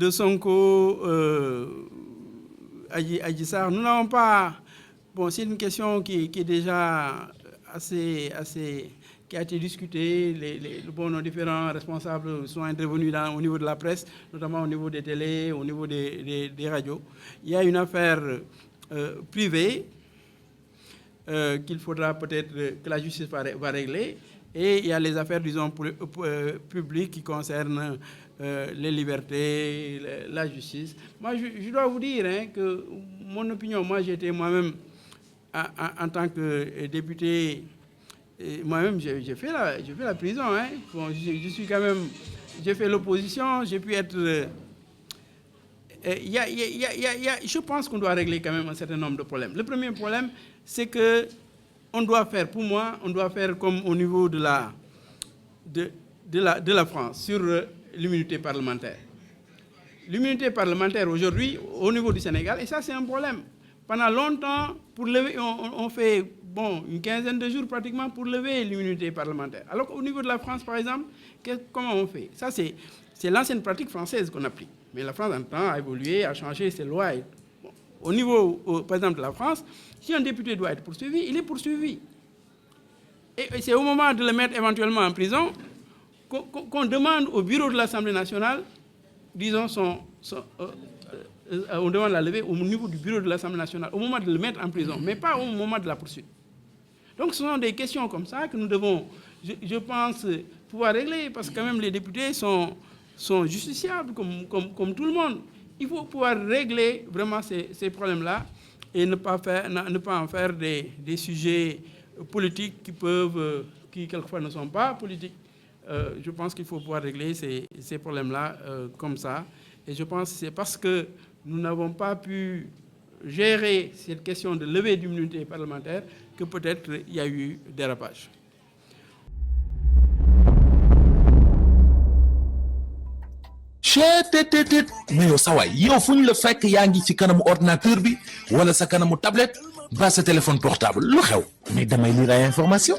de Sonko, Adji Sarr, nous n'avons pas... Bon, c'est une question qui est déjà assez qui a été discutée. Nos différents responsables sont intervenus au niveau de la presse, notamment au niveau des télés, au niveau des radios. Il y a une affaire privée qu'il faudra peut-être que la justice va régler. Et il y a les affaires, disons, publiques qui concernent les libertés, la justice. Moi, je dois vous dire que mon opinion, moi j'étais moi-même, en tant que député, moi-même j'ai fait la prison. Bon, je suis quand même, j'ai fait l'opposition, j'ai pu être... je pense qu'on doit régler quand même un certain nombre de problèmes. Le premier problème, c'est que on doit faire, pour moi, on doit faire comme au niveau de la France, sur l'immunité parlementaire. L'immunité parlementaire aujourd'hui, au niveau du Sénégal, et ça c'est un problème. Pendant longtemps, pour lever, on fait une quinzaine de jours pratiquement pour lever l'immunité parlementaire. Alors qu'au niveau de la France, par exemple, comment on fait? Ça c'est l'ancienne pratique française qu'on applique. Mais la France, en temps, a évolué, a changé ses lois. Au niveau, par exemple, de la France, si un député doit être poursuivi, il est poursuivi. Et c'est au moment de le mettre éventuellement en prison qu'on demande au bureau de l'Assemblée nationale, disons, on demande la levée au niveau du bureau de l'Assemblée nationale, au moment de le mettre en prison, mais pas au moment de la poursuite. Donc ce sont des questions comme ça que nous devons, je pense, pouvoir régler, parce que quand même les députés sont justiciables comme tout le monde. Il faut pouvoir régler vraiment ces problèmes-là et ne pas en faire des sujets politiques qui quelquefois ne sont pas politiques. Je pense qu'il faut pouvoir régler ces problèmes-là comme ça. Et je pense que c'est parce que nous n'avons pas pu gérer cette question de levée d'immunité parlementaire que peut-être il y a eu dérapage. mais yow sa waay yow fu ñu la fekk yaa ngi ci kanamu ordinateur bi wala sa kanamu tablette ba sa téléphone portable lu xew mais damay lire ay information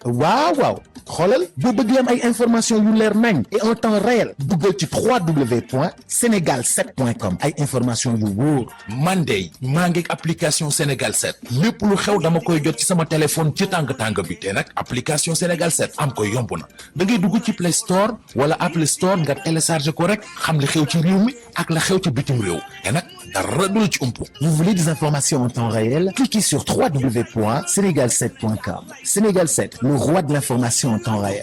waaw xoolal boo bëgg am ay information yu leer nañ et en temps réel duggal ci www.senegal7.com ay information yu wóor man de maa ngi application Sénégal 7 lépp lu xew dama koy jot ci sama téléphone ci tàng bi te nag application Sénégal 7 am ko yomb na da ngay dugg ci Play Store wala Apple Store nga télécharger ko rek xam li xew ci réew mi ak la xew ci bitim réew te nag dara du la ci umpu. Vous voulez des informations en temps réel? Cliquez sur www.senegal7.com. Sénégal 7, le roi de l'information en temps réel.